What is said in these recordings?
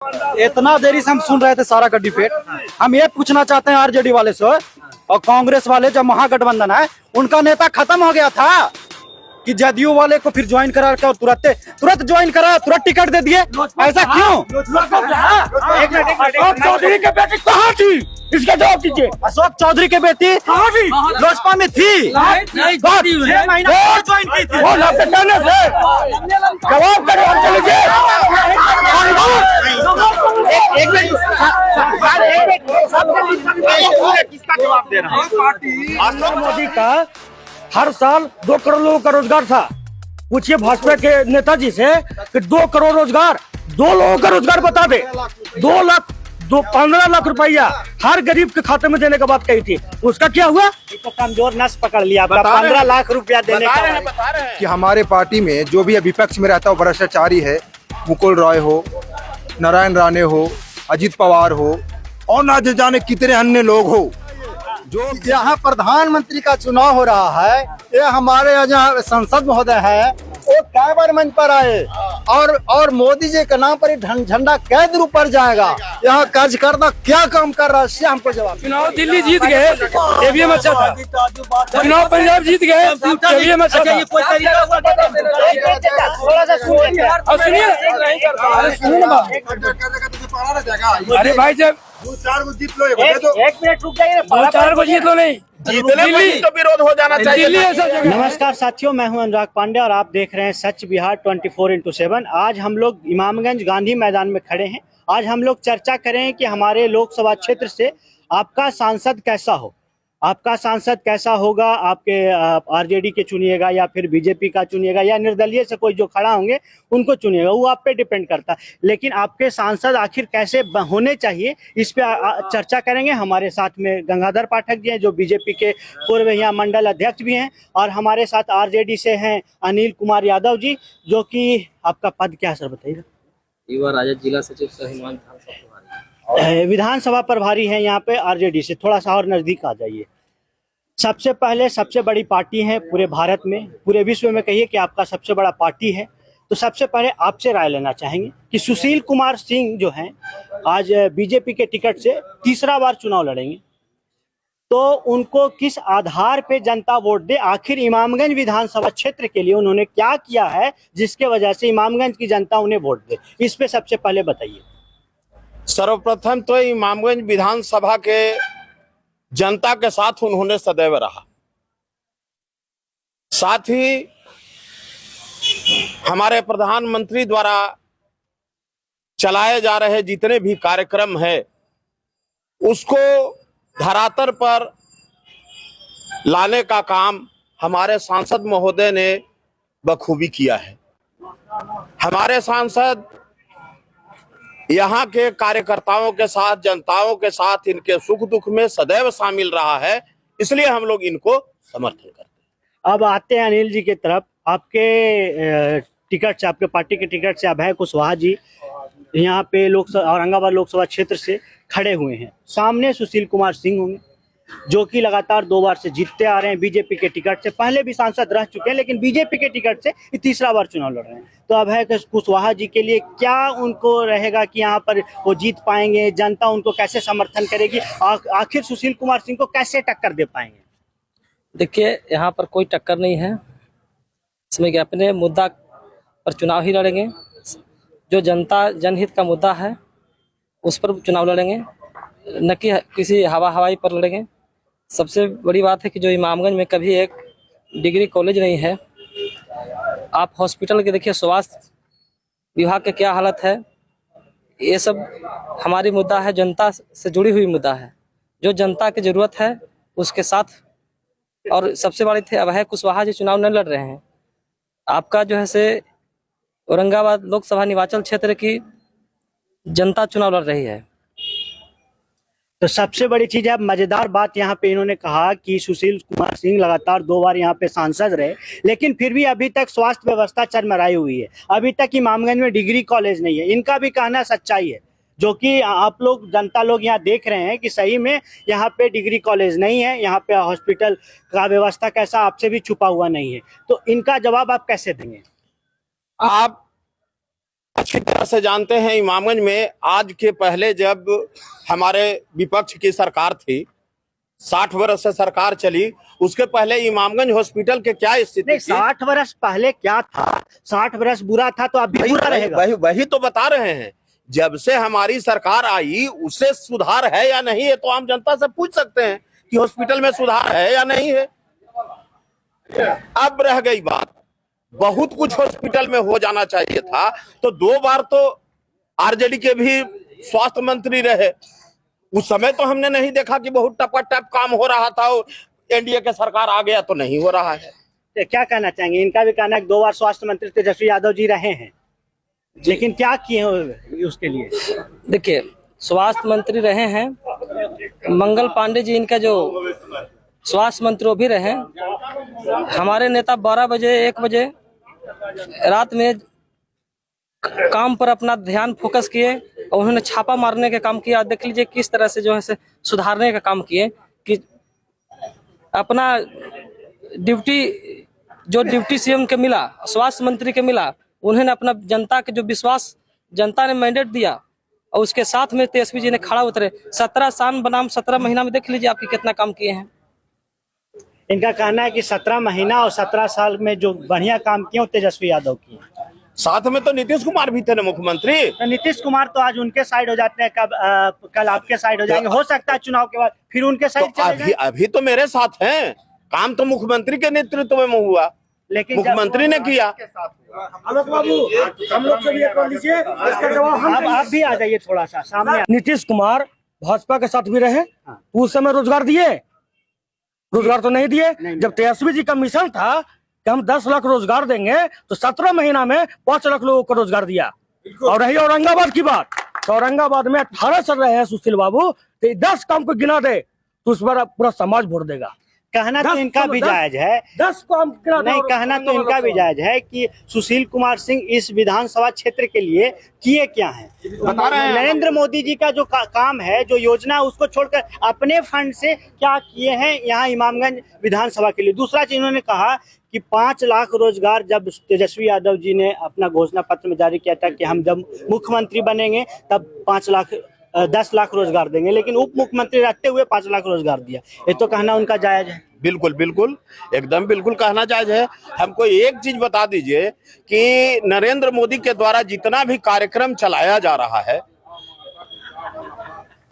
इतना देरी से हम सुन रहे थे सारा का डिबेट। हम ये पूछना चाहते हैं आरजेडी वाले से और कांग्रेस वाले, जब महागठबंधन है उनका नेता खत्म हो गया था कि जदयू वाले को फिर ज्वाइन करा कर तुरंत ज्वाइन करा, तुरंत टिकट दे दिए, ऐसा क्यों? अशोक चौधरी की बेटी कहाँ थी, इसका जवाब दीजिए। अशोक चौधरी की बेटी लोजपा में थी, 6 महीना ज्वाइन की थी। जवाब करो, अशोक मोदी का हर साल 2 करोड़ लोगों का रोजगार था। पूछिए भाजपा के नेताजी से कि 2 करोड़ रोजगार, 2 लोगों का रोजगार बता दे। 15 लाख रुपया हर गरीब के खाते में देने का बात कही थी, उसका क्या हुआ? तो कमजोर नस पकड़ लिया, 15 लाख रुपया देने का। कि हमारे पार्टी में जो भी विपक्ष में रहता है भ्रष्टाचारी है। मुकुल रॉय हो, नारायण राणे हो, अजित पवार हो और ना जाने कितने अन्य लोग हो। जो यहाँ प्रधानमंत्री का चुनाव हो रहा है, ये हमारे यहाँ संसद महोदय है, वो कै बार मंच पर आए और मोदी जी के नाम पर झंडा कै दूर ऊपर जाएगा। यहाँ कार्यकर्ता क्या काम कर रहा है, इससे हमको जवाब। चुनाव दिल्ली जीत गए, ईवीएम अच्छा था। चुनाव पंजाब जीत गए, ईवीएम अच्छा था। थोड़ा सा सुनिए, अरे भाई जब 2-4 को जीत लो, 1 मिनट रुक जाइए। 2-4 को जीत लो, नहीं दिल्ली तो विरोध हो जाना चाहिए। दिल्ली ऐसा जगह। नमस्कार साथियों, मैं हूं अनुराग पांडे और आप देख रहे हैं सच बिहार 24x7। आज हम लोग इमामगंज गांधी मैदान में खड़े हैं। आज हम लोग चर्चा करें कि हमारे लोकसभा क्षेत्र से आपका सांसद कैसा हो, आपका सांसद कैसा होगा। आपके आरजेडी के चुनिएगा या फिर बीजेपी का चुनिएगा या निर्दलीय से कोई जो खड़ा होंगे उनको चुनिएगा, वो आप पे डिपेंड करता है। लेकिन आपके सांसद आखिर कैसे होने चाहिए, इस पे चर्चा करेंगे। हमारे साथ में गंगाधर पाठक जी हैं जो बीजेपी के पूर्व यहाँ मंडल अध्यक्ष भी हैं, और हमारे साथ आरजेडी से हैं अनिल कुमार यादव जी, जो कि आपका पद क्या सर बताइएगा? युवा राजद जिला सचिव सह विधानसभा प्रभारी हैं यहाँ पे आरजेडी से। थोड़ा सा और नजदीक आ जाइए। सबसे पहले सबसे बड़ी पार्टी है पूरे भारत में, पूरे विश्व में, कहिए कि आपका सबसे बड़ा पार्टी है। तो सबसे पहले आपसे राय लेना चाहेंगे कि सुशील कुमार सिंह जो हैं आज बीजेपी के टिकट से तीसरा बार चुनाव लड़ेंगे, तो उनको किस आधार पे जनता वोट दे। आखिर इमामगंज विधानसभा क्षेत्र के लिए उन्होंने क्या किया है जिसके वजह से इमामगंज की जनता उन्हें वोट दे, इस पे सबसे पहले बताइए। सर्वप्रथम तो इमामगंज विधानसभा के जनता के साथ उन्होंने सदैव रहा। साथ ही हमारे प्रधानमंत्री द्वारा चलाए जा रहे जितने भी कार्यक्रम है उसको धरातल पर लाने का काम हमारे सांसद महोदय ने बखूबी किया है। हमारे सांसद यहाँ के कार्यकर्ताओं के साथ, जनताओं के साथ, इनके सुख दुख में सदैव शामिल रहा है, इसलिए हम लोग इनको समर्थन करते हैं। अब आते हैं अनिल जी की तरफ। आपके टिकट से, आपके पार्टी के टिकट से अभय कुशवाहा जी यहाँ पे औरंगाबाद लोकसभा क्षेत्र से खड़े हुए हैं। सामने सुशील कुमार सिंह होंगे जो कि लगातार 2 बार से जीतते आ रहे हैं बीजेपी के टिकट से। पहले भी सांसद रह चुके हैं, लेकिन बीजेपी के टिकट से ये तीसरा बार चुनाव लड़ रहे हैं। तो अभय कुशवाहा जी के लिए क्या उनको रहेगा कि यहाँ पर वो जीत पाएंगे, जनता उनको कैसे समर्थन करेगी, आखिर सुशील कुमार सिंह को कैसे टक्कर दे पाएंगे? देखिए, यहाँ पर कोई टक्कर नहीं है। इसमें कि अपने मुद्दा पर चुनाव ही लड़ेंगे। जो जनता जनहित का मुद्दा है उस पर चुनाव लड़ेंगे, न कि किसी हवाई पर लड़ेंगे। सबसे बड़ी बात है कि जो इमामगंज में कभी एक डिग्री कॉलेज नहीं है। आप हॉस्पिटल के देखिए, स्वास्थ्य विभाग की क्या हालत है। ये सब हमारी मुद्दा है, जनता से जुड़ी हुई मुद्दा है, जो जनता की जरूरत है उसके साथ। और सबसे बड़ी थे अभय कुशवाहा जी चुनाव न लड़ रहे हैं। आपका जो है से औरंगाबाद लोकसभा निर्वाचन क्षेत्र की जनता चुनाव लड़ रही है। तो सबसे बड़ी चीज है, मजेदार बात यहाँ पे इन्होंने कहा कि सुशील कुमार सिंह लगातार 2 बार यहाँ पे सांसद रहे, लेकिन फिर भी अभी तक स्वास्थ्य व्यवस्था चरमराई हुई है। अभी तक इमामगंज में डिग्री कॉलेज नहीं है। इनका भी कहना सच्चाई है, जो कि आप लोग, जनता लोग यहाँ देख रहे हैं कि सही में यहाँ पे डिग्री कॉलेज नहीं है, यहाँ पे हॉस्पिटल का व्यवस्था कैसा आपसे भी छुपा हुआ नहीं है। तो इनका जवाब आप कैसे देंगे? आप अच्छी तरह से जानते हैं इमामगंज में आज के पहले जब हमारे विपक्ष की सरकार थी, 60 वर्ष से सरकार चली, उसके पहले इमामगंज हॉस्पिटल के क्या स्थिति नहीं, थी? 60 वर्ष पहले क्या था? 60 वर्ष बुरा था तो अब भी बुरा रहेगा। वही तो बता रहे हैं। जब से हमारी सरकार आई उससे सुधार है या नहीं है, तो आम जनता से पूछ सकते हैं कि हॉस्पिटल में सुधार है या नहीं है। अब रह गई बात, बहुत कुछ हॉस्पिटल में हो जाना चाहिए था। तो 2 बार तो आरजेडी के भी स्वास्थ्य मंत्री रहे, उस समय तो हमने नहीं देखा कि बहुत टपाटप काम हो रहा था। एनडीए के सरकार आ गया तो नहीं हो रहा है। तो क्या कहना चाहेंगे? इनका भी कहना है कि 2 बार स्वास्थ्य मंत्री तेजस्वी यादव जी रहे हैं, लेकिन क्या किए हैं उसके लिए? देखिए, स्वास्थ्य मंत्री रहे हैं, मंगल पांडे जी इनका जो स्वास्थ्य मंत्री वो भी रहे। हमारे नेता 12 बजे 1 बजे रात में काम पर अपना ध्यान फोकस किए और उन्होंने छापा मारने का काम किया। देख लीजिए किस तरह से जो है सुधारने का काम किए कि अपना ड्यूटी सीएम के मिला, स्वास्थ्य मंत्री के मिला, उन्होंने अपना जनता के जो विश्वास जनता ने मैंडेट दिया और उसके साथ में तेजस्वी जी ने खड़ा उतरे। 17 साल बनाम 17 महीना में देख लीजिए आपके कितना काम किए हैं। इनका कहना है कि 17 महीना और 17 साल में जो बढ़िया काम किए वो तेजस्वी यादव किए। साथ में तो नीतीश कुमार भी थे ना मुख्यमंत्री। तो नीतीश कुमार तो आज उनके साइड हो जाते हैं, कल आपके साइड हो जाएंगे। हो सकता है चुनाव के बाद फिर उनके साइड तो अभी तो मेरे साथ हैं। काम तो मुख्यमंत्री के नेतृत्व में हुआ, लेकिन मुख्यमंत्री ने किया। आलोक बाबू, हम लोग से भी एक बार लीजिए, इसका जवाब हम आप भी आ जाइए थोड़ा सा सामने। नीतीश कुमार भाजपा के साथ भी रहे, उस समय रोजगार दिए? रोजगार तो नहीं दिए। जब तेजस्वी जी का मिशन था कि हम 10 लाख रोजगार देंगे, तो 17 महीना में 5 लाख लोगों को रोजगार दिया। और रही औरंगाबाद की बात, तो औरंगाबाद में 18 साल रहे हैं सुशील बाबू, तो 10 काम को गिना दे तो उस पर पूरा समाज वोट देगा। कहना तो इनका भी जायज है, 10 को हम नहीं, कहना तो इनका भी जायज है कि सुशील कुमार सिंह इस विधानसभा क्षेत्र के लिए किए क्या हैं। बता रहे हैं। नरेंद्र मोदी जी का जो काम है, जो योजना, उसको छोड़कर अपने फंड से क्या किए हैं यहाँ इमामगंज विधानसभा के लिए। दूसरा चीज इन्होंने कहा कि 5 लाख रोजगार जब तेजस्वी यादव जी ने अपना घोषणा पत्र में जारी किया था कि हम जब मुख्यमंत्री बनेंगे तब 10 लाख रोजगार देंगे, लेकिन उप मुख्यमंत्री रहते हुए 5 लाख रोजगार दिया। ये तो कहना उनका जायज है। बिल्कुल बिल्कुल, एकदम बिल्कुल कहना जायज है। हमको एक चीज बता दीजिए कि नरेंद्र मोदी के द्वारा जितना भी कार्यक्रम चलाया जा रहा है,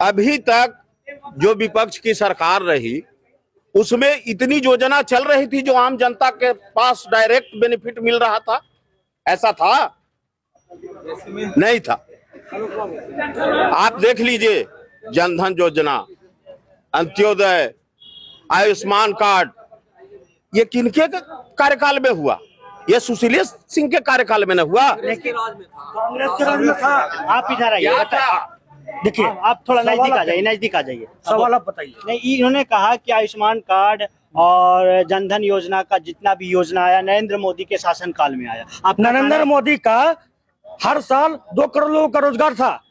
अभी तक जो विपक्ष की सरकार रही उसमें इतनी योजना चल रही थी जो आम जनता के पास डायरेक्ट बेनिफिट मिल रहा था, ऐसा था? नहीं था। आप देख लीजिए, जनधन योजना, अंत्योदय, आयुष्मान कार्ड, ये किनके कार्यकाल में हुआ? ये सुशील सिंह के कार्यकाल में न हुआ। लेकिन कांग्रेस के राज में था। आप इधर आइए, देखिए आप थोड़ा नजदीक आ जाइए, नजदीक आ जाइए। सवाल आप बताइए। नहीं, इन्होंने कहा कि आयुष्मान कार्ड और जनधन योजना का जितना भी योजना आया नरेंद्र मोदी के शासनकाल में आया। आप नरेंद्र मोदी का हर साल 2 करोड़ लोगों का रोजगार था।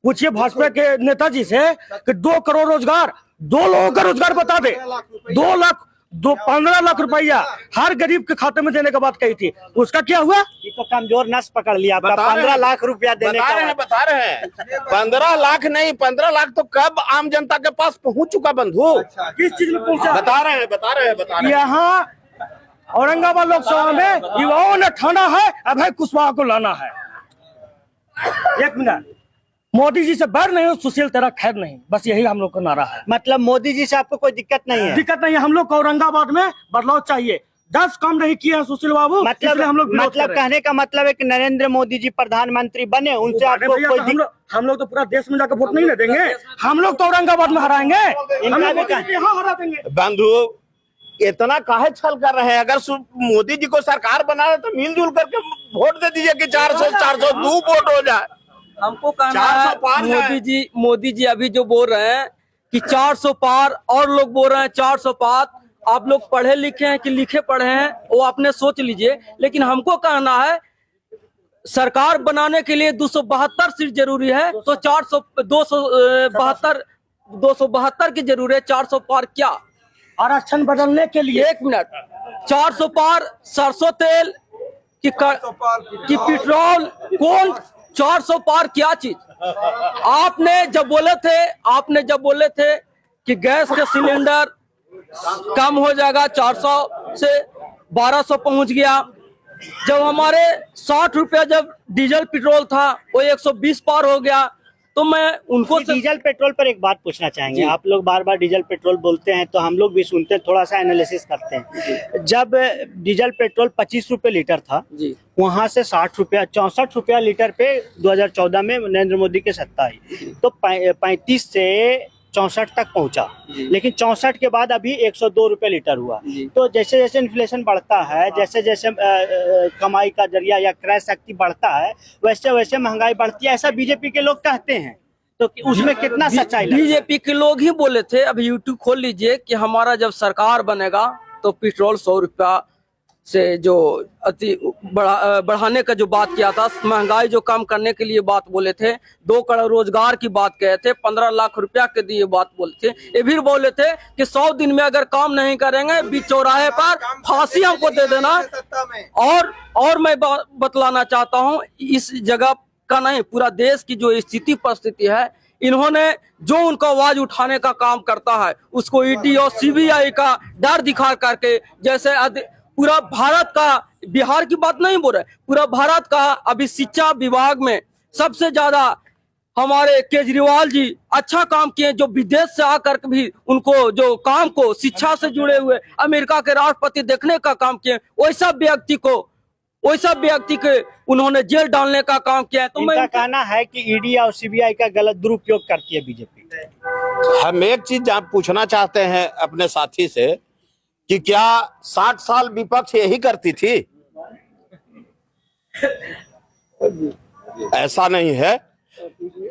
पूछिए भाजपा के नेताजी से कि 2 करोड़ रोजगार, 2 लोगों का रोजगार बता दे। 15 लाख रुपया हर गरीब के खाते में देने का बात कही थी, उसका क्या हुआ? ये तो कमजोर नस पकड़ लिया आपका। 15 लाख रुपया देने का बता रहे हैं 15 लाख नहीं, 15 लाख तो कब आम जनता के पास पहुंच चुका बंधु? किस चीज में पहुंचा? बता रहे हैं। यहाँ औरंगाबाद लोकसभा में युवाओं ने ठाना है अभय कुशवाहा को लाना है। 1 मिनट, मोदी जी से बैर नहीं हो, सुशील तेरा खैर नहीं, बस यही हम लोग का नारा है। मतलब मोदी जी से आपको कोई दिक्कत नहीं है? दिक्कत नहीं है। हम लोग को औरंगाबाद में बदलाव चाहिए। 10 काम नहीं किए हैं सुशील बाबू, मतलब हम लोग कहने का मतलब है कि नरेंद्र मोदी जी प्रधानमंत्री बने, उनसे आपको कोई हम लोग तो पूरा देश में जाकर वोट नहीं ना देंगे। हम लोग तो औरंगाबाद में हराएंगे, हम लोग यहाँ हरा देंगे। बंधु इतना काहे छल कर रहे हैं? अगर मोदी जी को सरकार बना रहे तो मिलजुल करके वोट दे दीजिए कि 402 वोट हो जाए। हमको कहना है मोदी जी अभी जो बोल रहे हैं कि 400 पार, और लोग बोल रहे हैं 400 पार। आप लोग पढ़े लिखे हैं कि लिखे पढ़े हैं वो आपने सोच लीजिए, लेकिन हमको कहना है सरकार बनाने के लिए 272 सीट जरूरी है, तो 272 की जरूरत है। 400 पार क्या? आरक्षण बदलने के लिए 1 मिनट, 400 पार सरसों तेल की पेट्रोल 400 पार क्या चीज। आपने जब बोले थे कि गैस का सिलेंडर कम हो जाएगा, 400 से 1200 पहुंच गया। जब हमारे 60 रुपया जब डीजल पेट्रोल था वो 120 पार हो गया। तो मैं उनको डीजल पेट्रोल पर एक बात पूछना चाहेंगे। आप लोग बार बार डीजल पेट्रोल बोलते हैं तो हम लोग भी सुनते हैं, थोड़ा सा एनालिसिस करते हैं। जब डीजल पेट्रोल 25 रुपए लीटर था, वहां से 60 रुपया 64 रुपया लीटर पे 2014 में नरेंद्र मोदी की सत्ता आई, तो 35 से 64 तक पहुंचा। लेकिन 64 के बाद अभी 102 रुपए लीटर हुआ। तो जैसे जैसे इन्फ्लेशन बढ़ता है, जैसे जैसे कमाई का जरिया या क्रय शक्ति बढ़ता है, वैसे वैसे महंगाई बढ़ती है, ऐसा बीजेपी के लोग कहते हैं। तो उसमें कितना सच्चाई लगता है? बीजेपी के लोग ही बोले थे, अभी यूट्यूब खोल लीजिए, कि हमारा जब सरकार बनेगा तो पेट्रोल 100 रुपया से जो अति बढ़ाने का जो बात किया था, महंगाई जो कम करने के लिए बात बोले थे, 2 करोड़ रोजगार की बात कहे थे, 15 लाख रुपया के दिए बात बोले थे। ये भी बोले थे कि 100 दिन में अगर काम नहीं करेंगे बीच चौराहे पर फांसी हमको दे देना। और मैं बतलाना चाहता हूँ, इस जगह का नहीं, पूरा देश की जो स्थिति परिस्थिति है, इन्होंने जो उनका आवाज उठाने का काम करता है उसको ईडी और सीबीआई का डर दिखा करके, जैसे पूरा भारत का, बिहार की बात नहीं बोल रहे, पूरा भारत का अभी शिक्षा विभाग में सबसे ज्यादा हमारे केजरीवाल जी अच्छा काम किए, जो विदेश से आकर भी उनको जो काम को शिक्षा से जुड़े हुए अमेरिका के राष्ट्रपति देखने का काम किए, वैसा व्यक्ति के उन्होंने जेल डालने का काम किया है। तो इनका कहना है कि ईडी और सीबीआई का गलत दुरुपयोग करती है बीजेपी। हम एक चीज पूछना चाहते हैं अपने साथी से कि क्या 60 साल विपक्ष यही करती थी? ऐसा नहीं है।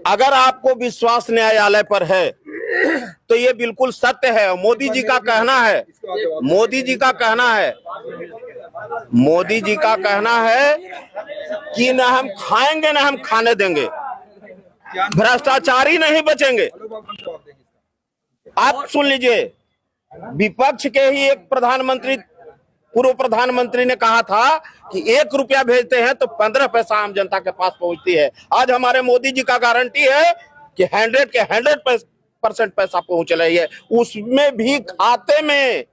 अगर आपको विश्वास न्यायालय पर है तो ये बिल्कुल सत्य है। मोदी जी का कहना है कि न हम खाएंगे न हम खाने देंगे, भ्रष्टाचारी नहीं बचेंगे। आप सुन लीजिए, विपक्ष के ही एक पूर्व प्रधानमंत्री ने कहा था कि 1 रुपया भेजते हैं तो 15 पैसा आम जनता के पास पहुंचती है। आज हमारे मोदी जी का गारंटी है कि 100% पैसा पहुंच रही है, उसमें भी खाते में,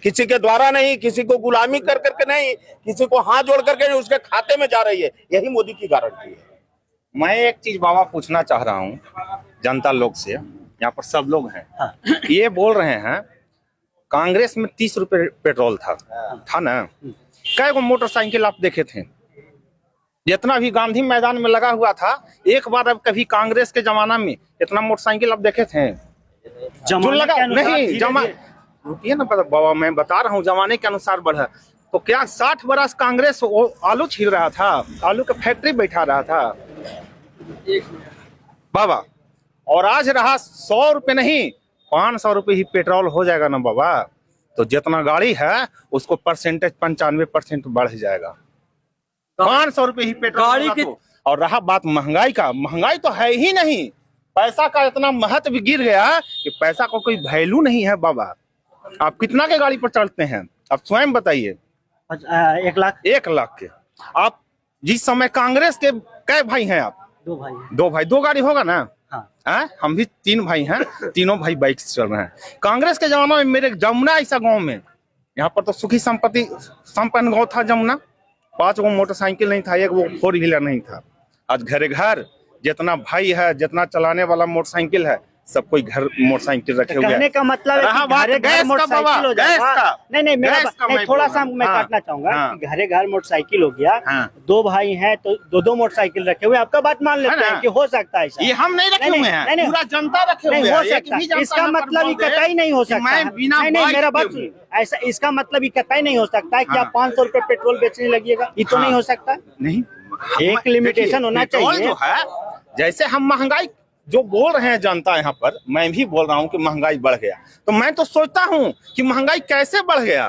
किसी के द्वारा नहीं, किसी को गुलामी कर करके नहीं, किसी को हाथ जोड़ करके नहीं, उसके खाते में जा रही है। यही मोदी की गारंटी है। मैं एक चीज बाबा पूछना चाह रहा हूँ जनता लोग से, यहाँ पर सब लोग हैं। ये बोल रहे हैं कांग्रेस में 30 रुपए पेट्रोल था ना, कै गो मोटरसाइकिल आप देखे थे? जितना भी गांधी मैदान में लगा हुआ था, एक बार अब कभी कांग्रेस के जमाना में इतना मोटरसाइकिल आप देखे थे? जो लगा नहीं, रुकिए ना बाबा, मैं बता रहा हूँ जमाने के अनुसार बढ़ा। तो क्या 60 बरस कांग्रेस आलू छील रहा था, आलू का फैक्ट्री बैठा रहा था बाबा, और आज रहा 100 रुपए नहीं 500 रुपए ही पेट्रोल हो जाएगा ना बाबा, तो जितना गाड़ी है उसको परसेंटेज 95% बढ़ जाएगा। 500 रुपए ही पेट्रोल गाड़ी की। और रहा बात महंगाई का, महंगाई तो है ही नहीं, पैसा का इतना महत्व गिर गया कि पैसा का कोई वैल्यू नहीं है बाबा। आप कितना के गाड़ी पर चलते हैं आप स्वयं बताइए? 1 लाख के। आप जिस समय कांग्रेस के कै भाई हैं आप? 2 भाई। 2 भाई, 2 गाड़ी होगा ना? हाँ। हम भी 3 भाई हैं, तीनों भाई बाइक से चल रहे हैं। कांग्रेस के जमाना में मेरे जमुना ऐसा गांव में, यहाँ पर तो सुखी संपन्न गांव था जमुना, 5 गो मोटरसाइकिल नहीं था, 1 वो 4 व्हीलर नहीं था। आज घरे घर जितना भाई है, जितना चलाने वाला मोटरसाइकिल है, सब कोई घर मोटरसाइकिल रखे हुए। कहने का मतलब है कि घरे घर मोटरसाइकिल हो जाएगा। नहीं, थोड़ा सा मैं काटना चाहूंगा कि घरे घर मोटरसाइकिल हो गया। 2 भाई हैं तो 2 मोटरसाइकिल रखे हुए, आपका बात मान लेते हैं कि हो सकता है ऐसा। ये हम नहीं रखे हुए हैं, पूरा जनता रखे हुए हैं। हो सकता है, इसका मतलब ये कतई नहीं हो सकता। नहीं, मेरा बात सुनिए, ऐसा इसका मतलब ये कतई नहीं हो सकता है कि आप 500 रुपए पेट्रोल बेचने लगिएगा, ये तो नहीं हो सकता। नहीं, एक लिमिटेशन होना चाहिए। जो है, जैसे हम महंगाई जो बोल रहे हैं जनता, यहाँ पर मैं भी बोल रहा हूँ कि महंगाई बढ़ गया, तो मैं तो सोचता हूँ कि महंगाई कैसे बढ़ गया।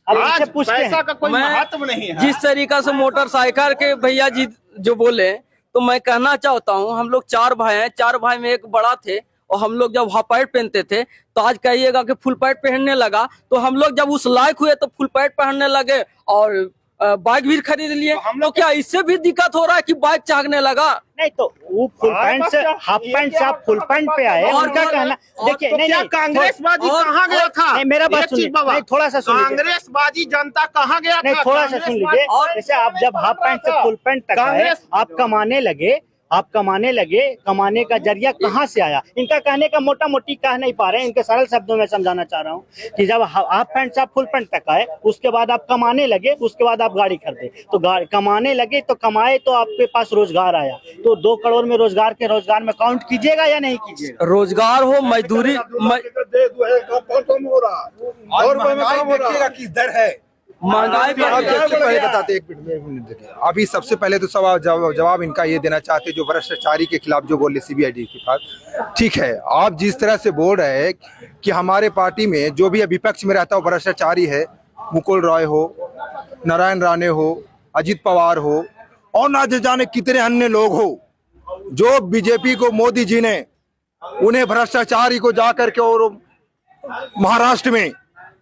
आज पैसा का कोई महत्व नहीं है। जिस तरीका से मोटरसाइकिल के भैया जी जो बोले, तो मैं कहना चाहता हूँ, हम लोग 4 भाई हैं, 4 भाई में एक बड़ा थे, और हम लोग जब हाफ पैंट पहनते थे तो आज कहिएगा कि फुल पैंट पहनने लगा, तो हम लोग जब उस लायक हुए तो फुल पैंट पहनने लगे और बाइक भी खरीद लिए, तो क्या इससे भी दिक्कत हो रहा है कि बाइक चाहने लगा? नहीं तो वो फुल पैंट से हाफ पैंट से आप फुल पैंट पे आए, और- उनका कहना देखिए तो नहीं क्या नहीं कांग्रेसबाजी और- कहाँ गया था? नहीं, मेरा बात एक चीज सुनिए, बाबा, नहीं, थोड़ा सा सुन लीजिए। कांग्रेसबाजी जनता कहाँ गया था? नहीं थोड़ा सा सुन लीजिए, जैसे आप जब हाफ पैंट से फुल पैंट तक आए, आप कमाने लगे, कमाने का जरिया कहाँ से आया? इनका कहने का मोटा मोटी कह नहीं पा रहे हैं, इनके सरल शब्दों में समझाना चाह रहा हूँ कि जब हाफ पैंट से आप फुल पैंट तक आए, उसके बाद आप कमाने लगे, उसके बाद आप गाड़ी खरीदे, तो कमाने लगे तो कमाए तो आपके पास रोजगार आया, तो 2 करोड़ में रोजगार में काउंट कीजिएगा या नहीं कीजिएगा? रोजगार हो, मजदूरी और महंगाई देखिएगा किस दर है। महंगाई आप सबसे पहले बताते, एक मिनट देखिए, अभी सबसे पहले तो जवाब इनका ये देना चाहते जो भ्रष्टाचारी के खिलाफ जो बोले सीबीआईडी के पास। ठीक है, आप जिस तरह से बोल रहे हैं कि हमारे पार्टी में जो भी विपक्ष में रहता है वो भ्रष्टाचारी है, मुकुल रॉय हो, नारायण राणे हो, अजित पवार हो और ना जाने कितने अन्य लोग हो, जो बीजेपी को मोदी जी ने उन्हें भ्रष्टाचारी को जा करके और महाराष्ट्र में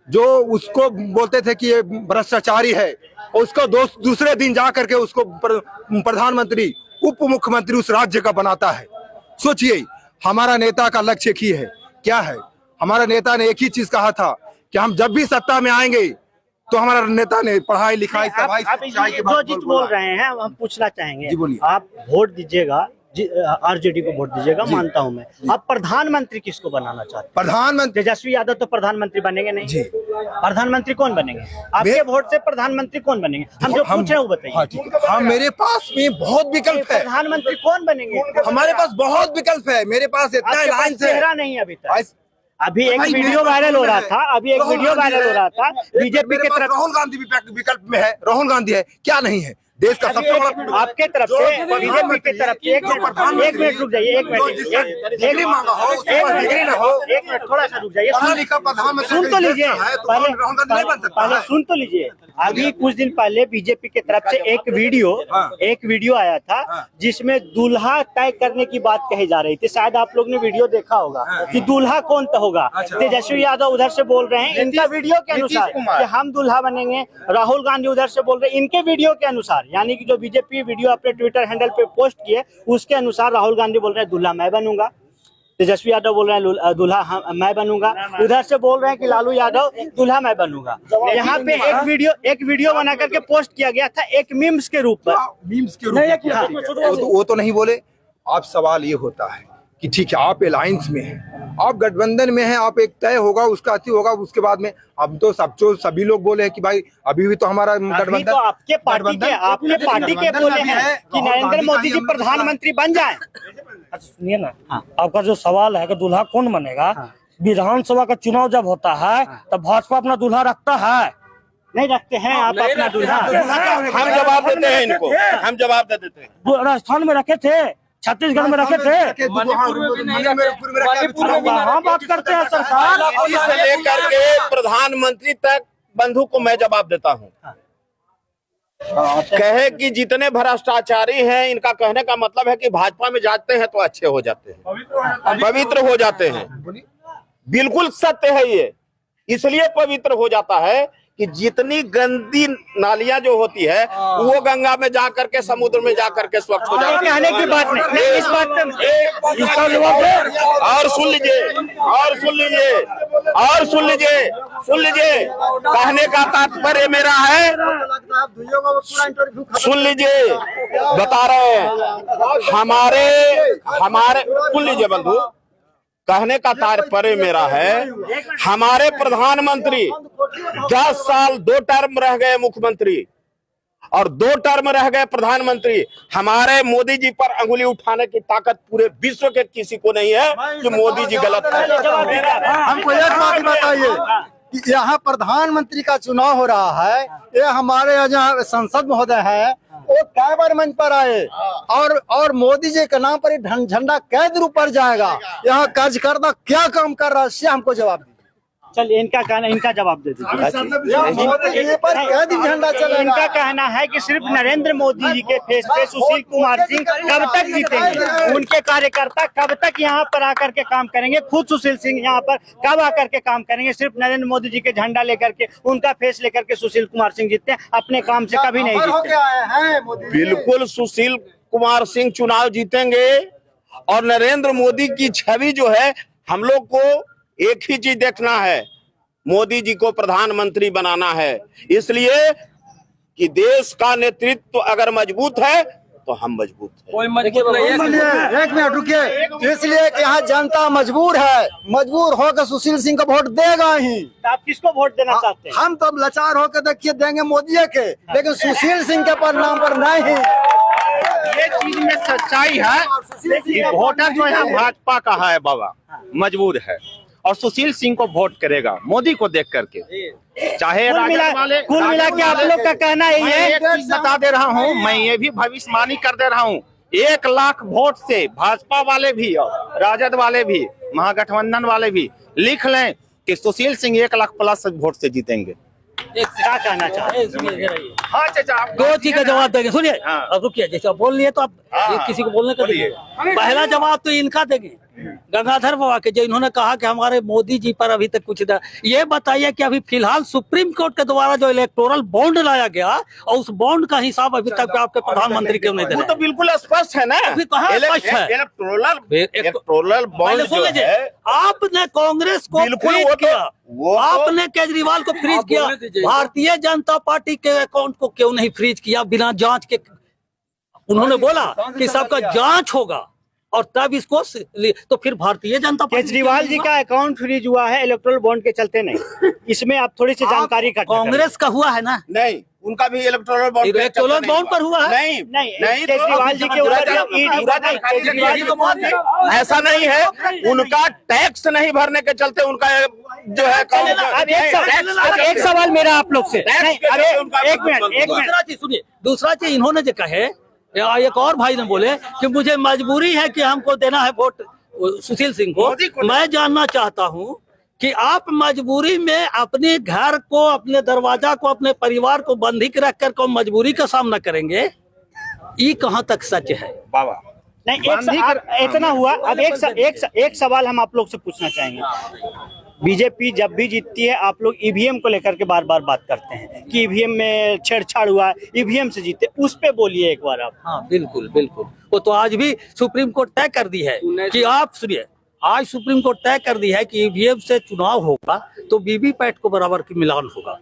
जो उसको बोलते थे कि ये भ्रष्टाचारी है, उसको दूसरे दिन जा करके उसको प्रधानमंत्री उप मुख्यमंत्री उस राज्य का बनाता है। सोचिए, हमारा नेता का लक्ष्य ही है क्या है? हमारा नेता ने एक ही चीज कहा था कि हम जब भी सत्ता में आएंगे, तो हमारा नेता ने पढ़ाई लिखाई सफाई सिंचाई के जो जीत बोल रहे हैं हम पूछना चाहेंगे, जी बोलिए। आप वोट दीजिएगा, आरजेडी को वोट दीजिएगा, मानता हूं मैं, आप प्रधानमंत्री किसको बनाना चाहते हैं? प्रधानमंत्री तेजस्वी यादव तो प्रधानमंत्री बनेंगे नहीं जी। प्रधानमंत्री कौन बनेंगे? आपके वोट से प्रधानमंत्री कौन बनेंगे? हम जो पूछ रहे हैं वो बताइए। हाँ, ठीक है। हाँ, मेरे पास में बहुत विकल्प है, प्रधानमंत्री कौन बनेंगे? हमारे पास बहुत विकल्प है, मेरे पास इतना आपके पास लाइन्स है। चेहरा नहीं है अभी तक। अभी एक भाई, वीडियो मेरे वायरल हो रहा पास था, अभी एक राहुल वीडियो गांधी वायरल हो है। रहा था बीजेपी मेरे की पास तरफ। राहुल गांधी विकल्प में है, राहुल गांधी है, क्या नहीं है? देश का सबसे बड़ा आपके तरफ से बीजेपी की तरफ से एक मिनट रुक जाइए, एक मिनट डिग्री मांगा हो, उसके बाद डिग्री ना हो, एक मिनट थोड़ा सा रुक जाइए, पढ़ा लिखा प्रधानमंत्री सुन तो लीजिए, राहुल गांधी नहीं बन सकता पहले है। सुन तो लीजिए। अभी कुछ दिन पहले बीजेपी की तरफ से एक वीडियो आया था जिसमें दूल्हा तय करने की बात कही जा रही थी, शायद आप लोग ने वीडियो देखा होगा कि दूल्हा कौन होगा। तेजस्वी यादव उधर से बोल रहे हैं इनका वीडियो के अनुसार कि हम दूल्हा बनेंगे, राहुल गांधी उधर से बोल रहे हैं इनके वीडियो के अनुसार, यानी कि जो बीजेपी वीडियो अपने ट्विटर हैंडल पे पोस्ट किए उसके अनुसार राहुल गांधी बोल रहे हैं दूल्हा मैं बनूंगा, तेजस्वी यादव बोल रहे हैं दूल्हा मैं बनूंगा, उधर से बोल रहे हैं कि लालू यादव दूल्हा मैं बनूंगा। यहाँ पे एक वीडियो बना करके पोस्ट किया गया था एक मीम्स के रूप में। मीम्स के रूप में वो तो नहीं बोले। आप सवाल ये होता है कि ठीक है, आप अलायंस में हैं, आप गठबंधन में हैं, आप एक तय होगा उसका अति होगा, उसके बाद में अब तो सभी लोग बोले हैं कि भाई अभी भी तो हमारा अभी तो आपके पार्टी के बोले हैं कि नरेंद्र मोदी जी प्रधानमंत्री बन जाए। अच्छा सुनिए ना, आपका जो सवाल है कि दूल्हा कौन बनेगा, विधानसभा का चुनाव जब होता है तब भाजपा अपना दूल्हा रखता है, नहीं रखते हैं आप अपना दूल्हा? हम जवाब देते हैं इनको, हम जवाब दे देते हैं। राजस्थान में रखे थे, छत्तीसगढ़ में रखे थे, मणिपुर में भी वहाँ बात करते हैं सरकार। से लेकर के प्रधानमंत्री तक बंधु को मैं जवाब देता हूँ। कहे कि जितने भ्रष्टाचारी हैं, इनका कहने का मतलब है कि भाजपा में जाते हैं तो अच्छे हो जाते हैं, पवित्र हो जाते हैं। बिल्कुल सत्य है ये, इसलिए पवित्र हो जाता है कि जितनी गंदी नालियां जो होती है वो गंगा में जा करके समुद्र में जा करके स्वच्छ हो जाती है। कहने की बात नहीं, इस बात सुन लीजिए, कहने का तात्पर्य मेरा है, सुन लीजिए, बता रहे हैं हमारे सुन लीजिए बंधु, कहने का तात्पर्य मेरा है हमारे प्रधानमंत्री 10 साल 2 टर्म रह गए मुख्यमंत्री और 2 टर्म रह गए प्रधानमंत्री। हमारे मोदी जी पर अंगुली उठाने की ताकत पूरे विश्व के किसी को नहीं है कि मोदी जी गलत है। हमको एक बात बताइए कि यहाँ प्रधानमंत्री का चुनाव हो रहा है, ये हमारे यहाँ संसद महोदय है, वो कै बार मंच पर आए और मोदी जी के नाम पर झंडा कै दिन ऊपर जाएगा, यहाँ कार्यकर्ता क्या काम कर रहा है, इससे हमको जवाब दीजिए। चलिए इनका जवाब दे दीजिए। मोदी जी पर क्या दिन झंडा चलेगा? इनका कहना है कि सिर्फ नरेंद्र मोदी जी के फेस पे सुशील कुमार सिंह कब तक जीतेंगे, उनके कार्यकर्ता कब तक यहाँ पर आकर के काम करेंगे, खुद सुशील सिंह यहाँ पर कब आकर के काम करेंगे। सिर्फ नरेंद्र मोदी जी के झंडा लेकर के, उनका फेस लेकर के सुशील कुमार सिंह जीतते हैं, अपने काम से कभी नहीं जीतते। बिल्कुल सुशील कुमार सिंह चुनाव जीतेंगे और नरेंद्र मोदी की छवि जो है, हम लोग को एक ही चीज देखना है, मोदी जी को प्रधानमंत्री बनाना है। इसलिए कि देश का नेतृत्व अगर मजबूत है तो हम मजबूत हैं। कोई मजबूत नहीं है। एक मिनट रुकिए। इसलिए कि यहाँ जनता मजबूर है, मजबूर होकर सुशील सिंह को वोट देगा ही। तो आप किसको वोट देना चाहते हैं? हम तो लाचार होकर देखिए देंगे मोदी के, लेकिन सुशील सिंह के परिणाम पर नहीं। ये चीज में सच्चाई है कि वोटर जो है भाजपा का है बाबा, मजबूर है और सुशील सिंह को वोट करेगा मोदी को देख करके। चाहे कुल मिला के आप लोग का कहना यही है। एक चीज बता दे रहा हूँ, मैं ये भी भविष्यवाणी कर दे रहा हूँ, 1 लाख वोट से भाजपा वाले भी और राजद वाले भी, महागठबंधन वाले भी लिख लें कि सुशील सिंह 1 लाख प्लस वोट से जीतेंगे। क्या कहना चाहते हैं? हाँ चाचा, दो चीज का जवाब देंगे। सुनिए, हाँ। अब रुकिए, जैसे आप बोल लिए तो आप किसी को बोलने का दीजिए। पहला जवाब तो इनका देंगे, गंगाधर बाबा के, जो इन्होंने कहा कि हमारे मोदी जी पर अभी तक कुछ ये बताइए कि अभी फिलहाल सुप्रीम कोर्ट के द्वारा जो इलेक्टोरल बॉन्ड लाया गया और उस बॉन्ड का हिसाब अभी तक आपके प्रधानमंत्री क्यों नहीं दे वो रहे? तो बिल्कुल स्पष्ट है ना। अभी कहाँ स्पष्ट है? इलेक्टोरल बॉन्ड जो है, आपने कांग्रेस को बिल्कुल फ्रीज वो तो- किया, वो तो- आपने केजरीवाल को फ्रीज किया, भारतीय जनता पार्टी के अकाउंट को क्यों नहीं फ्रीज किया बिना जांच के? उन्होंने बोला कि सबका जांच होगा और तब इसको तो फिर भारतीय जनता पार्टी केजरीवाल जी का अकाउंट फ्रीज हुआ है इलेक्टोरल बॉन्ड के चलते नहीं। इसमें आप थोड़ी सी जानकारी इकट्ठा करें। कांग्रेस का हुआ है ना, नहीं, उनका भी इलेक्टोरल बॉन्ड पर हुआ है। नहीं नहीं, केजरीवाल जी के ऊपर केजरीवाल जी को ऐसा नहीं है, उनका टैक्स नहीं भरने के चलते उनका जो है अब एक सवाल मेरा आप लोग से। नहीं, अब एक मिनट दूसरा चीज सुनिए, दूसरा चीज इन्होंने जो कहे, एक और भाई ने बोले कि मुझे मजबूरी है कि हमको देना है वोट सुशील सिंह को। मैं जानना चाहता हूं कि आप मजबूरी में अपने घर को, अपने दरवाजा को, अपने परिवार को बंधिक रखकर को मजबूरी का सामना करेंगे, ये कहां तक सच है बाबा? नहीं, इतना हुआ। अब एक सवाल हम आप लोग से पूछना चाहेंगे। बीजेपी जब भी जीतती है, आप लोग ईवीएम को लेकर के बार बार बात करते हैं कि ईवीएम में छेड़छाड़ हुआ, ईवीएम से जीते, उस पे बोलिए एक बार आप। हाँ बिल्कुल बिल्कुल, वो तो आज भी सुप्रीम कोर्ट तय कर दी है कि आप सुनिए, आज सुप्रीम कोर्ट तय कर दी है कि ईवीएम से चुनाव होगा तो वीवीपैट को बराबर की मिलान होगा।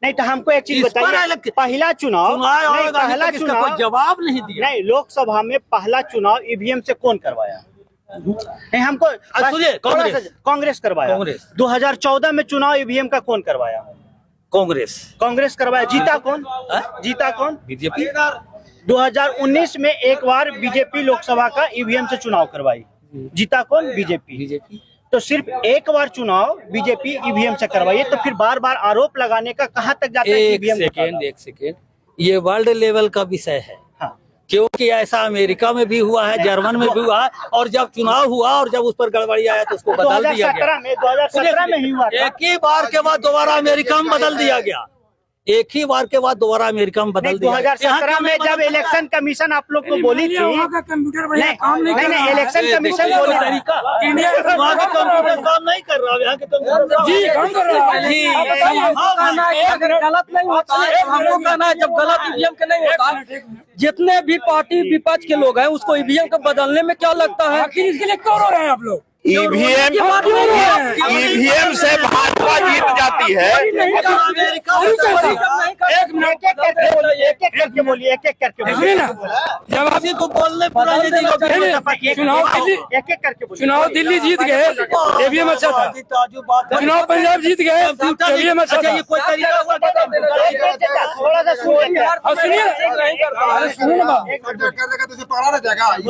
नहीं तो हमको एक चीज बताइए, पहला चुनाव कोई जवाब नहीं दिया। नहीं, लोकसभा में पहला चुनाव ईवीएम से कौन करवाया? नहीं, हमको सुनिए, कांग्रेस करवाया। कांग्रेस 2014 में चुनाव ईवीएम का कौन करवाया? कांग्रेस करवाया। जीता कौन? जीता कौन? बीजेपी। 2019 में एक बार बीजेपी लोकसभा का ईवीएम से चुनाव करवाई, जीता कौन? बीजेपी। तो सिर्फ एक बार चुनाव बीजेपी ईवीएम से करवाई, तो फिर बार बार आरोप लगाने का कहां तक जाता है? एक सेकेंड, ये वर्ल्ड लेवल का विषय है। क्योंकि ऐसा अमेरिका में भी हुआ है, जर्मन में भी हुआ है, और जब चुनाव हुआ और जब उस पर गड़बड़ी आया तो उसको बदल दिया गया। 2017 में ही हुआ था। एक ही बार के बाद दोबारा अमेरिका में बदल दिया गया, एक ही बार के बाद दोबारा अमेरिका में बदल दिया। 2017 में जब इलेक्शन कमीशन आप लोग को बोली थी, नहीं, इलेक्शन कमीशन बोली तरीका, वहाँ का कंप्यूटर काम नहीं कर रहा, यहाँ के कंप्यूटर काम कर रहा है। गलत नहीं होता है, हमको कहना है जब गलत ईवीएम के नहीं होता, जितने भी पार्टी विपक्ष के लोग हैं उसको ईवीएम को बदलने में क्या लगता है? आखिर इसके लिए क्यों रो रहे हैं आप लोग? ईवीएम से भाजपा जीत जाती है। एक मिनट, एक करके बोलिए, एक करके जब किसी को बोलने चुनाव दिल्ली जीत गए, ईवीएम अच्छा था। चुनाव पंजाब जीत गए, ईवीएम अच्छा था। कोई तरीका थोड़ा सा सुनिए।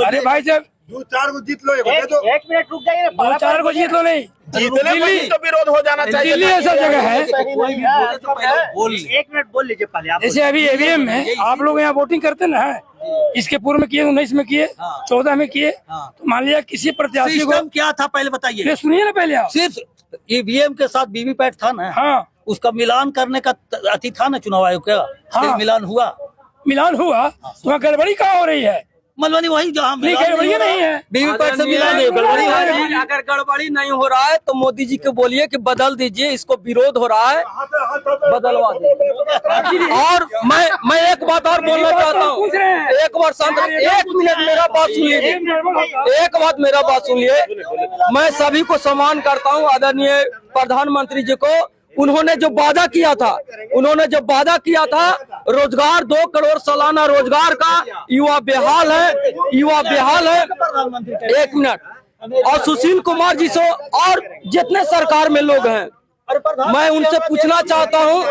अरे भाई जब 2-4 को जीत लो, एक मिनट रुक जाइए। 2-4 को जीत लो, नहीं जीतने में तो विरोध हो जाना चाहिए। दिल्ली ऐसा जगह है। एक मिनट बोल लीजिए पहले आप। जैसे अभी ईवीएम में आप लोग यहाँ वोटिंग करते ना, इसके पूर्व में किए, 19 में किए, 14 में किए, तो मान लिया किसी प्रत्याशी को क्या था पहले बताइए। सुनिए ना पहले आप। सिर्फ ईवीएम के साथ वीवीपैट था ना, हाँ उसका मिलान करने का अति था ना चुनाव आयोग का। हाँ। मिलान हुआ तो वहाँ गड़बड़ी कहाँ हो रही है? मनमानी वही जहाँ गड़बड़ी नहीं है, वीवीपैट से मिलान है, गड़बड़ी हो रही है। अगर गड़बड़ी नहीं हो रहा है तो मोदी जी को बोलिए कि बदल दीजिए, इसको विरोध हो रहा है, बदलवा दीजिए। और मैं एक बात और बोलना चाहता हूँ, एक बार शांत, 1 मिनट मेरा बात सुनिए, एक बात मेरा बात सुनिए। मैं सभी को सम्मान करता हूँ, आदरणीय प्रधानमंत्री जी को। उन्होंने जो वादा किया था, रोजगार 2 करोड़ सालाना रोजगार का, युवा बेहाल है। 1 मिनट। और सुशील कुमार जी से और जितने सरकार में लोग हैं, मैं उनसे पूछना चाहता हूं,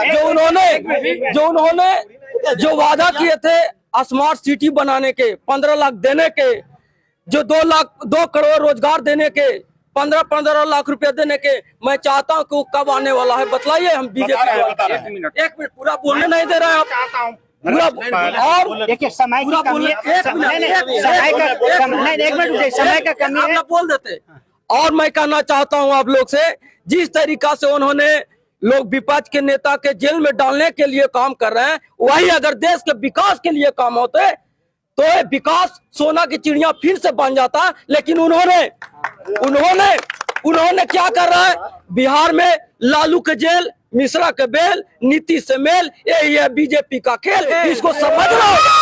जो उन्होंने जो वादा किए थे स्मार्ट सिटी बनाने के, 15 लाख देने के, जो 2 करोड़ रोजगार देने के, 15 लाख रुपए देने के, मैं चाहता हूँ कि वो कब आने वाला है बतलाइए। हम बीजेपी 1 मिनट पूरा बोलने नहीं दे रहे हैं आप। और देखिए समय की कमी है, समय का कमी है, बोल देते। और मैं कहना चाहता हूँ आप लोग से, जिस तरीका से उन्होंने लोग विपक्ष के नेता के जेल में डालने के लिए काम कर रहे हैं, वही अगर देश के विकास के लिए काम होते तो ये विकास सोना की चिड़िया फिर से बन जाता। लेकिन उन्होंने क्या कर रहा है, बिहार में लालू के जेल, मिश्रा के बेल, नीतीश से मेल, यही है बीजेपी का खेल, इसको समझना होगा।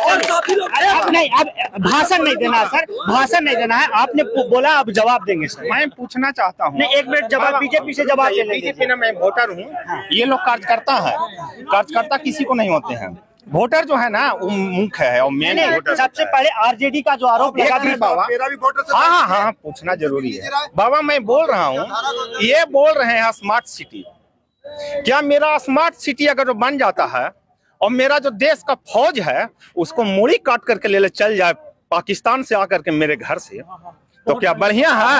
और काफी लोग नहीं, अब भाषण नहीं देना है सर, भाषण नहीं देना है। आपने बोला, अब जवाब देंगे सर। मैं पूछना चाहता हूँ, नहीं, 1 मिनट जवाब, बीजेपी से जवाब ले लेंगे। बीजेपी में मैं वोटर हूँ, ये लोग कार्यकर्ता है, कार्यकर्ता किसी को नहीं होते हैं। वोटर जो है ना वो मुख्य है और मेन वोटर। सबसे पहले आरजेडी का जो आरोप लगा था बाबा, हाँ पूछना जरूरी है बाबा। मैं बोल रहा हूँ, ये बोल रहे हैं स्मार्ट सिटी। क्या मेरा स्मार्ट सिटी अगर बन जाता है और मेरा जो देश का फौज है उसको मूड़ी काट करके ले चल जाए पाकिस्तान से आकर के मेरे घर से, तो क्या बढ़िया है?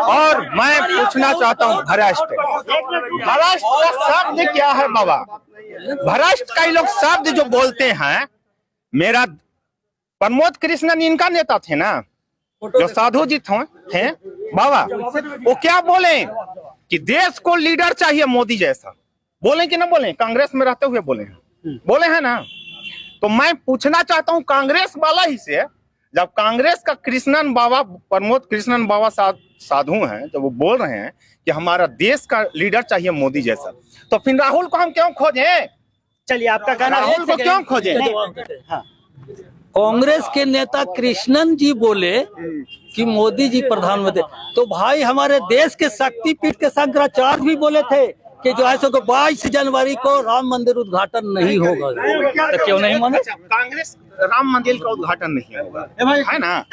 और मैं पूछना चाहता हूँ, भ्रष्ट का शब्द क्या है बाबा? भ्रष्ट का लोग शब्द जो बोलते हैं, मेरा प्रमोद कृष्णन इनका नेता थे ना, जो साधु जी थे बाबा, वो क्या बोले कि देश को लीडर चाहिए मोदी जैसा। बोले कि ना बोले? कांग्रेस में रहते हुए बोले हैं ना। तो मैं पूछना चाहता हूँ कांग्रेस वाला ही से, जब कांग्रेस का कृष्णन बाबा, प्रमोद कृष्णन बाबा साधु हैं, जब वो बोल रहे हैं कि हमारा देश का लीडर चाहिए मोदी जैसा, तो फिर राहुल को हम क्यों खोजें? चलिए, आपका कहना, राहुल को क्यों खोजें? कांग्रेस के नेता कृष्णन जी बोले कि मोदी जी प्रधानमंत्री, तो भाई हमारे देश के शक्तिपीठ के शंकराचार्य भी बोले थे कि जो है सो 22 जनवरी को राम मंदिर उद्घाटन नहीं होगा। तो क्यों नहीं माने? कांग्रेस राम मंदिर का उद्घाटन नहीं होगा, है ना?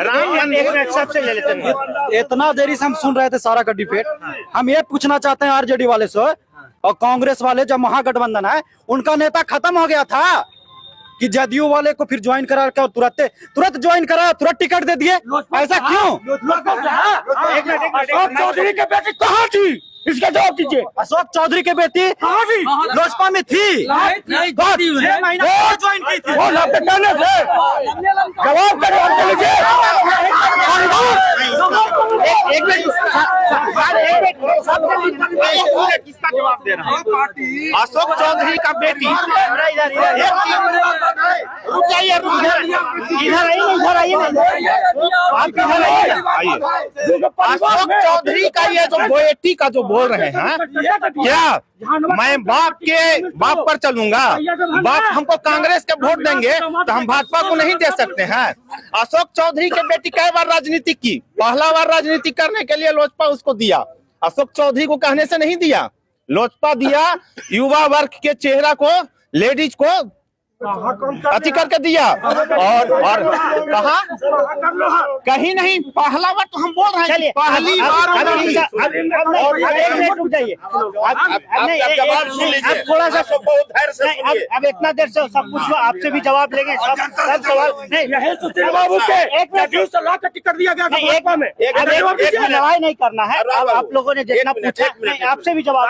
राम मंदिर सबसे ले लेते हैं। इतना देरी से हम सुन रहे थे सारा का डिबेट। हम ये पूछना चाहते हैं आरजेडी वाले से और कांग्रेस वाले, जब महागठबंधन है उनका नेता खत्म हो गया था कि जदयू वाले को फिर ज्वाइन करा कर तुरंत ज्वाइन करा, तुरंत टिकट दे दिए, ऐसा क्यों? अशोक चौधरी के बेटी कहाँ थी, इसका जवाब दीजिए। अशोक चौधरी की बेटी लोजपा में थी, नहीं, ज्वाइन की थी। वो नाम कहने से जवाब का जवाब दीजिए। किसका जवाब दे रहा हूँ? अशोक चौधरी का बेटी, इधर आइए, आप इधर आइए। अशोक चौधरी का ये जो बेटी का जो बोल रहे हैं, क्या मैं बाप पर चलूंगा? बाप हमको कांग्रेस के वोट देंगे तो हम भाजपा को नहीं दे सकते हैं? अशोक चौधरी के बेटी कई बार राजनीति की, पहला बार राजनीति करने के लिए लोजपा उसको दिया, अशोक चौधरी को कहने से नहीं दिया, लोजपा दिया। युवा वर्ग के चेहरा को, लेडीज को अति करके दिया। और कहा कहीं नहीं, पहला बार तो हम बोल रहे हैं, पहली बार। रुक जाइए, अब थोड़ा सा अब इतना देर से सब कुछ आपसे भी जवाब लेंगे, सब सवाल नहीं। बाबू के टिकट दिया गया लड़ाई नहीं करना है। अब आप लोगों ने जितना पूछा, आपसे भी जवाब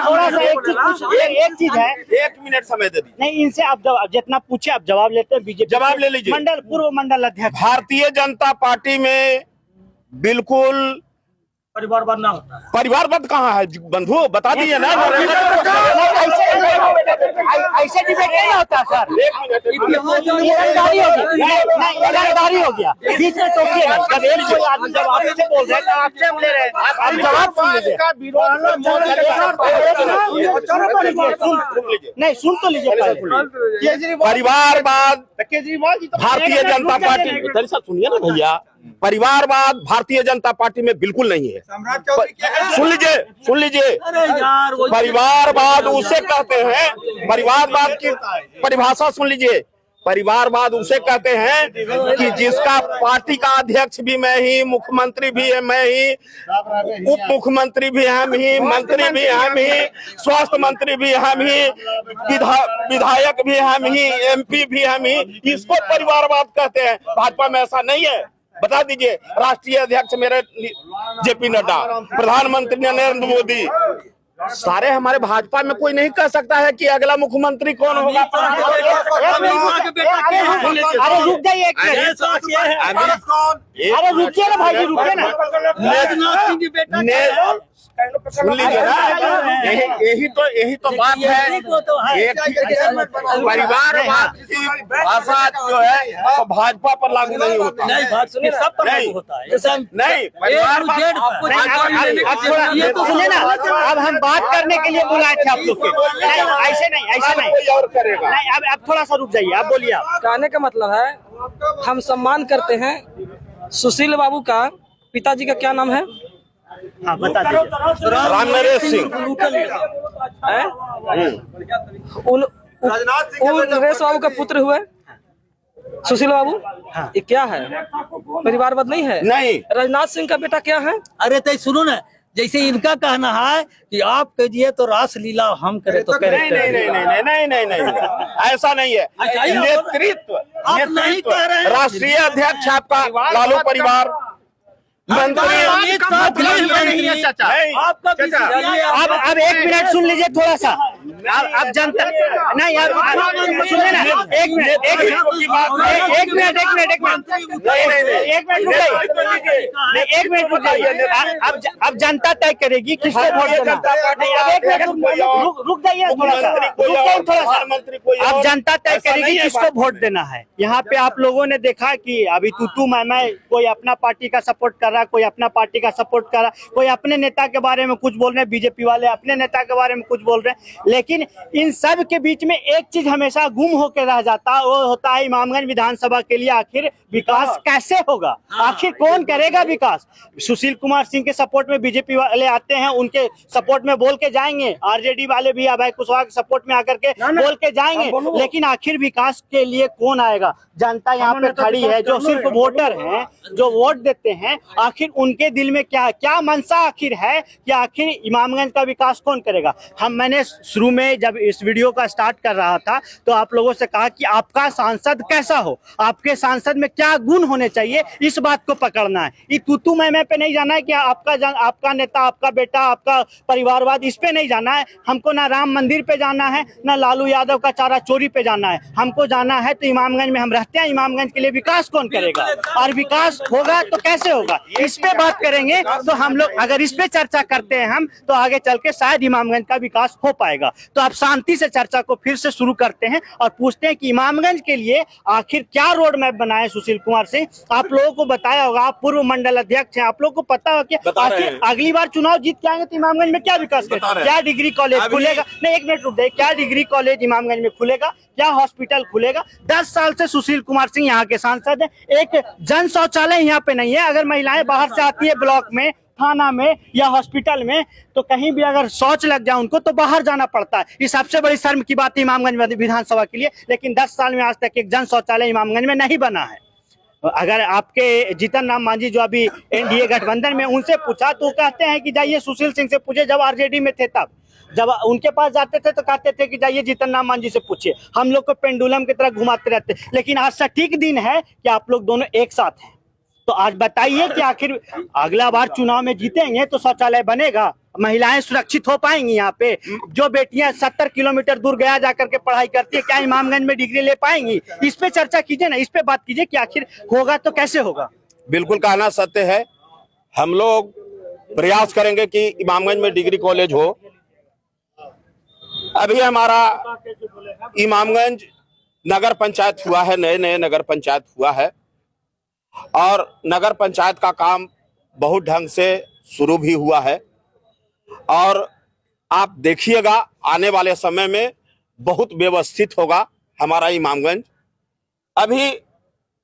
थोड़ा सा एक चीज है, 1 मिनट समय दे दीजिए। नहीं, इनसे आप जितना पूछे आप जवाब लेते हैं। बीजेपी जवाब ले लीजिए। पूर्व मंडल अध्यक्ष भारतीय जनता पार्टी में बिल्कुल परिवारवाद ना होता है। परिवारवाद कहाँ है बंधु, बता दीजिए ना। ऐसे डिबेट नहीं होता सर, ईमानदारी हो गया, बीच में टोकिए ना। जब एक कोई आदमी जब आपसे बोल रहे हैं तो आपसे हम ले रहे हैं, आप जवाब सुन लीजिए। नहीं सुन तो लीजिए पहले। परिवारवाद केजरीवाल जी भारतीय जनता पार्टी, मेरी साथ सुनिए ना भैया, परिवारवाद भारतीय जनता पार्टी में बिल्कुल नहीं है। सुन लीजिए अरे यार वो परिवारवाद उसे कहते हैं, परिवारवाद की परिभाषा सुन लीजिए। परिवारवाद उसे कहते हैं कि जिसका पार्टी का अध्यक्ष भी मैं ही, मुख्यमंत्री भी है मैं ही, उप मुख्यमंत्री भी हम ही, मंत्री भी हम ही, स्वास्थ्य मंत्री भी हम ही, विधायक भी हम ही, MP भी हम ही, इसको परिवारवाद कहते हैं। भाजपा में ऐसा नहीं है। बता दीजिए, राष्ट्रीय अध्यक्ष मेरे JP नड्डा, प्रधानमंत्री नरेंद्र मोदी, सारे हमारे भाजपा में कोई नहीं कह सकता है कि अगला मुख्यमंत्री कौन होगा। अरे रुक जाइए एक मिनट, अरे रुकिए ना भाई जी, रुकिए ना। सुन लीजिए ना, यही तो बात है। परिवारवाद की भाषा जो है तो भाजपा पर लागू नहीं होता। नहीं बात सुनिए, सब पर लागू होता है। जैसे नहीं, ये तो सुनिए ना, अब हम बात करने के लिए बुलाए थे आप लोग के। ऐसे नहीं और करेगा। नहीं, अब थोड़ा सा रुक जाइए, आप बोलिए। आप कहने का मतलब है हम सम्मान करते हैं सुशील बाबू का। पिताजी का क्या नाम है? हाँ बता दीजिए। राम नरेश सिंह। नरेश बाबू का पुत्र हुए सुशील बाबू। ये क्या है? परिवारवाद नहीं है। नहीं। राजनाथ सिंह का बेटा क्या है? अरे तो सुनो ना, जैसे इनका कहना है कि आप कीजिए तो रासलीला, हम करें तो करें। नहीं, ऐसा नहीं है। नेतृत्व नहीं कह रहे हैं। राष्ट्रीय अध्यक्ष आपका लालू परिवार, मंत्री। अब एक मिनट सुन लीजिए थोड़ा सा। अब जनता नहीं, अब सुनिए ना, एक मिनट रुक जाइए। अब जनता तय करेगी किसको वोट देना। रुक जाइए थोड़ा सा। अब जनता तय करेगी किसको वोट देना है। यहाँ पे आप लोगों ने देखा कि अभी तू मैं कोई अपना पार्टी का सपोर्ट कर रहा, कोई अपना पार्टी का सपोर्ट कर रहा, कोई अपने नेता के बारे में कुछ बोल रहे हैं, बीजेपी वाले अपने नेता के बारे में कुछ बोल रहे हैं। लेकिन इन सब के बीच में एक चीज हमेशा गुम होकर रह जाता है, वो होता है इमामगंज विधानसभा के लिए आखिर विकास कैसे होगा, आखिर कौन करेगा विकास। सुशील कुमार सिंह के सपोर्ट में बीजेपी वाले आते हैं, उनके सपोर्ट में बोल के जाएंगे, RJD वाले भी अभय कुशवाहा के सपोर्ट में आकर के बोल के जाएंगे, लेकिन आखिर विकास के लिए कौन आएगा। जनता यहाँ पे खड़ी है, जो सिर्फ वोटर हैं, जो वोट देते हैं, आखिर उनके दिल में क्या मनसा आखिर है कि आखिर इमामगंज का विकास कौन करेगा। मैंने शुरू में जब इस वीडियो का स्टार्ट कर रहा था तो आप लोगों से कहा कि आपका सांसद कैसा हो, आपके सांसद में क्या गुण होने चाहिए, इस बात को पकड़ना है। ये तू मैं पे नहीं जाना है कि आपका नेता, आपका बेटा, आपका परिवारवाद, इस पे नहीं जाना है। हमको ना राम मंदिर पे जाना है, ना लालू यादव का चारा चोरी पे जाना है। हमको जाना है तो इमामगंज में हम रहते हैं, इमामगंज के लिए विकास कौन करेगा और विकास होगा तो कैसे होगा, इस पे बात करेंगे। तो हम लोग अगर इस पे चर्चा करते हैं हम, तो आगे चल के शायद इमामगंज का विकास हो पाएगा। तो आप शांति से चर्चा को फिर से शुरू करते हैं और पूछते हैं कि इमामगंज के लिए आखिर क्या रोड मैप बनाए सुशील कुमार सिंह। आप लोगों को बताया होगा, आप पूर्व मंडल अध्यक्ष हैं, आप लोगों को पता होगा कि आखिर अगली बार चुनाव जीत के आएंगे तो इमामगंज में क्या विकास करेगा, क्या डिग्री कॉलेज खुलेगा। नहीं, एक मिनट रुक जाइए, क्या डिग्री कॉलेज इमामगंज में खुलेगा, क्या हॉस्पिटल खुलेगा। 10 साल से सुशील कुमार सिंह यहाँ के सांसद हैं, एक जन शौचालय यहाँ पे नहीं है। अगर महिलाएं बाहर से आती है ब्लॉक में, थाना में या हॉस्पिटल में, तो कहीं भी अगर शौच लग जाए उनको तो बाहर जाना पड़ता है। ये सबसे बड़ी शर्म की बात है इमामगंज विधानसभा के लिए। लेकिन 10 साल में आज तक एक जन शौचालय इमामगंज में नहीं बना है। अगर आपके जीतन राम मांझी जो अभी NDA गठबंधन में, उनसे पूछा तो कहते हैं कि जाइए सुशील सिंह से पूछे, जब RJD में थे तब जब उनके पास जाते थे तो कहते थे कि जाइए जीतन राम मांझी से पूछिए। हम लोग को पेंडुलम की तरह घुमाते रहते। लेकिन आज सटीक दिन है कि आप लोग दोनों एक साथ हैं। तो आज बताइए कि आखिर अगला बार चुनाव में जीतेंगे तो शौचालय बनेगा, महिलाएं सुरक्षित हो पाएंगी। यहाँ पे जो बेटियां 70 किलोमीटर दूर गया जाकर के पढ़ाई करती है, क्या इमामगंज में डिग्री ले पाएंगी। इस पे चर्चा कीजिए ना, इस पे बात कीजिए कि आखिर होगा तो कैसे होगा। बिल्कुल कहना सत्य है। हम लोग प्रयास करेंगे कि इमामगंज में डिग्री कॉलेज हो। अभी हमारा इमामगंज नगर पंचायत हुआ है, नए नए नगर पंचायत हुआ है और नगर पंचायत का काम बहुत ढंग से शुरू भी हुआ है और आप देखिएगा आने वाले समय में बहुत व्यवस्थित होगा हमारा इमामगंज। अभी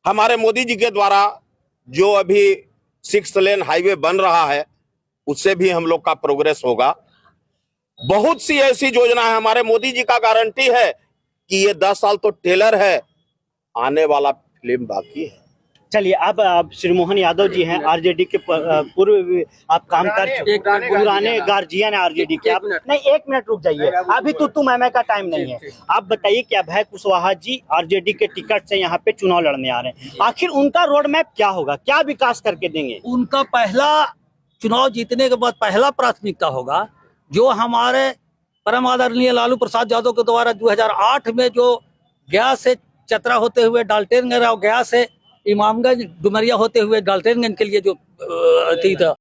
हमारे मोदी जी के द्वारा जो अभी 6 लेन हाईवे बन रहा है उससे भी हम लोग का प्रोग्रेस होगा। बहुत सी ऐसी योजना है, हमारे मोदी जी का गारंटी है कि ये 10 साल तो टेलर है, आने वाला फिल्म बाकी है। चलिए अब श्री मोहन यादव जी हैं, आरजेडी के पूर्व आप काम कर चुके, पुराने गार्जियन है आरजेडी के। आप नहीं, 1 मिनट रुक जाइए, अभी तो मैं का टाइम नहीं है। आप बताइए कि अभय कुशवाहा जी आरजेडी के टिकट से यहाँ पे चुनाव लड़ने आ रहे हैं, आखिर उनका रोड मैप क्या होगा, क्या विकास करके देंगे? उनका पहला चुनाव जीतने के बाद पहला प्राथमिकता होगा जो हमारे परम आदरणीय लालू प्रसाद यादव के द्वारा 2008 में जो गया से चतरा होते हुए डाल्टनगंज और गया से इमामगंज डुमरिया होते हुए डाल्टनगंज के लिए जो थी था